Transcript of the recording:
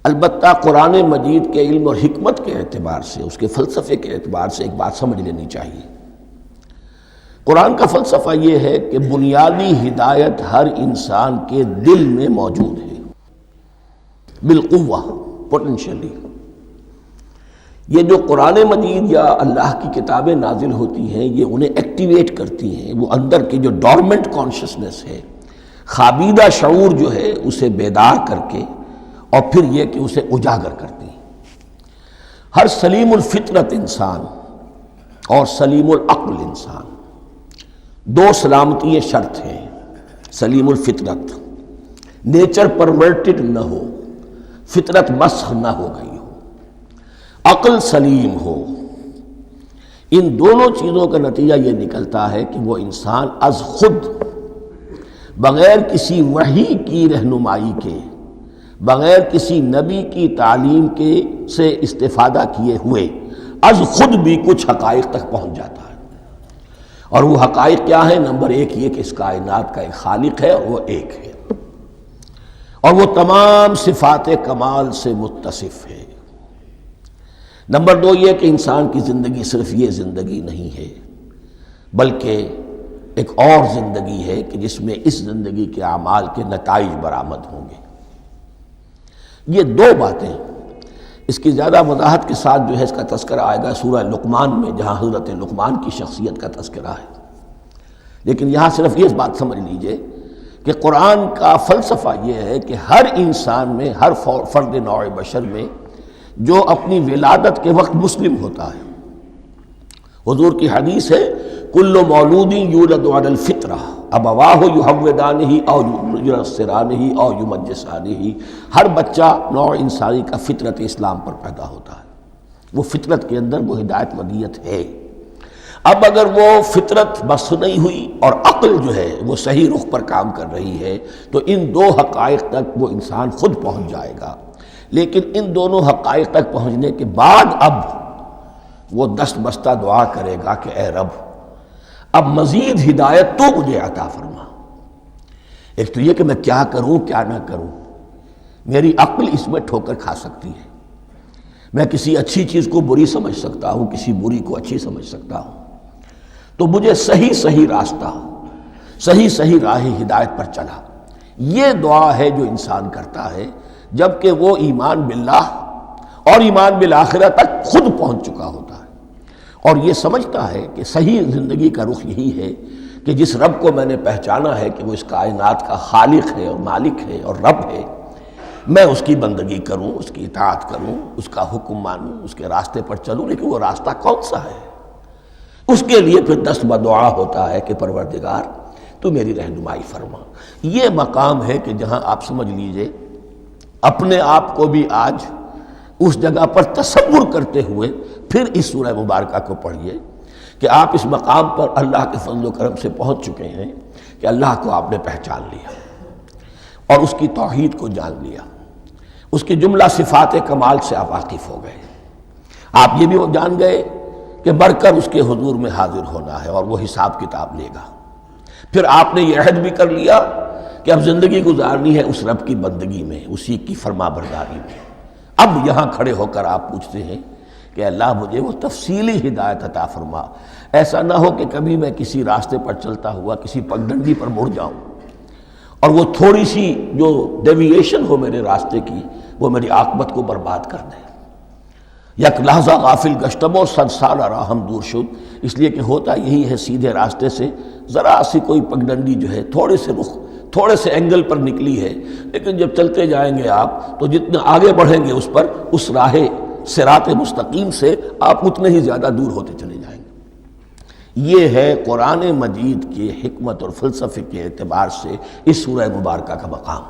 البتہ قرآن مجید کے علم اور حکمت کے اعتبار سے، اس کے فلسفے کے اعتبار سے ایک بات سمجھ لینی چاہیے۔ قرآن کا فلسفہ یہ ہے کہ بنیادی ہدایت ہر انسان کے دل میں موجود ہے، بالقوہ، پوٹینشلی۔ یہ جو قرآن مجید یا اللہ کی کتابیں نازل ہوتی ہیں، یہ انہیں ایکٹیویٹ کرتی ہیں، وہ اندر کی جو ڈورمنٹ کانشسنس ہے، خوابیدہ شعور جو ہے، اسے بیدار کر کے اور پھر یہ کہ اسے اجاگر کرتی ہیں۔ ہر سلیم الفطرت انسان اور سلیم العقل انسان، دو سلامتی شرط ہیں۔ سلیم الفطرت، نیچر پرورٹڈ نہ ہو، فطرت مسخ نہ ہو گئی ہو، عقل سلیم ہو۔ ان دونوں چیزوں کا نتیجہ یہ نکلتا ہے کہ وہ انسان از خود، بغیر کسی وحی کی رہنمائی کے، بغیر کسی نبی کی تعلیم کے سے استفادہ کیے ہوئے، از خود بھی کچھ حقائق تک پہنچ جاتا ہے۔ اور وہ حقائق کیا ہیں؟ نمبر ایک یہ کہ اس کائنات کا ایک خالق ہے اور وہ ایک ہے، اور وہ تمام صفات کمال سے متصف ہے۔ نمبر دو یہ کہ انسان کی زندگی صرف یہ زندگی نہیں ہے، بلکہ ایک اور زندگی ہے کہ جس میں اس زندگی کے اعمال کے نتائج برآمد ہوں گے۔ یہ دو باتیں، اس کی زیادہ وضاحت کے ساتھ جو ہے اس کا تذکرہ آئے گا سورہ لقمان میں، جہاں حضرت لقمان کی شخصیت کا تذکرہ ہے۔ لیکن یہاں صرف یہ بات سمجھ لیجئے کہ قرآن کا فلسفہ یہ ہے کہ ہر انسان میں، ہر فرد نوع بشر میں، جو اپنی ولادت کے وقت مسلم ہوتا ہے، حضور کی حدیث ہے کل مولود یولد علی الفطرہ ابواہ یحودانہ او ینصرانہ او یمجسانہ، ہر بچہ نوع انسانی کا فطرت اسلام پر پیدا ہوتا ہے، وہ فطرت کے اندر وہ ہدایت ودیت ہے۔ اب اگر وہ فطرت بس نہیں ہوئی اور عقل جو ہے وہ صحیح رخ پر کام کر رہی ہے، تو ان دو حقائق تک وہ انسان خود پہنچ جائے گا۔ لیکن ان دونوں حقائق تک پہنچنے کے بعد اب وہ دست بستہ دعا کرے گا کہ اے رب، اب مزید ہدایت تو مجھے عطا فرما۔ ایک تو یہ کہ میں کیا کروں کیا نہ کروں، میری عقل اس میں ٹھوکر کھا سکتی ہے، میں کسی اچھی چیز کو بری سمجھ سکتا ہوں، کسی بری کو اچھی سمجھ سکتا ہوں۔ تو مجھے صحیح راستہ، صحیح راہ ہدایت پر چلا۔ یہ دعا ہے جو انسان کرتا ہے جبکہ وہ ایمان باللہ اور ایمان بالآخرہ تک خود پہنچ چکا ہوتا ہے، اور یہ سمجھتا ہے کہ صحیح زندگی کا رخ یہی ہے کہ جس رب کو میں نے پہچانا ہے کہ وہ اس کائنات کا خالق ہے اور مالک ہے اور رب ہے، میں اس کی بندگی کروں، اس کی اطاعت کروں، اس کا حکم مانوں، اس کے راستے پر چلوں۔ لیکن وہ راستہ کون سا ہے؟ اس کے لیے پھر دست بدعا ہوتا ہے کہ پروردگار تو میری رہنمائی فرما۔ یہ مقام ہے کہ جہاں آپ سمجھ لیجئے اپنے آپ کو بھی آج اس جگہ پر تصور کرتے ہوئے پھر اس سورہ مبارکہ کو پڑھیے کہ آپ اس مقام پر اللہ کے فضل و کرم سے پہنچ چکے ہیں کہ اللہ کو آپ نے پہچان لیا اور اس کی توحید کو جان لیا، اس کی جملہ صفات کمال سے آپ واقف ہو گئے۔ آپ یہ بھی جان گئے کہ مر کر اس کے حضور میں حاضر ہونا ہے اور وہ حساب کتاب لے گا۔ پھر آپ نے یہ عہد بھی کر لیا کہ اب زندگی گزارنی ہے اس رب کی بندگی میں، اسی کی فرما برداری میں۔ اب یہاں کھڑے ہو کر آپ پوچھتے ہیں کہ اللہ مجھے وہ تفصیلی ہدایت عطا فرما، ایسا نہ ہو کہ کبھی میں کسی راستے پر چلتا ہوا کسی پگڈنڈی پر مڑ جاؤں اور وہ تھوڑی سی جو ڈیوییشن ہو میرے راستے کی وہ میری عاقبت کو برباد کر دے۔ یک لحظہ غافل گشتم و صد سال راہم دور شد، اس لیے کہ ہوتا یہی ہے سیدھے راستے سے ذرا سی کوئی پگڈنڈی جو ہے تھوڑے سے اینگل پر نکلی ہے، لیکن جب چلتے جائیں گے آپ تو جتنا آگے بڑھیں گے اس پر، اس راہ صراط مستقیم سے آپ اتنے ہی زیادہ دور ہوتے چلے جائیں گے۔ یہ ہے قرآن مجید کی حکمت اور فلسفے کے اعتبار سے اس سورہ مبارکہ کا مقام۔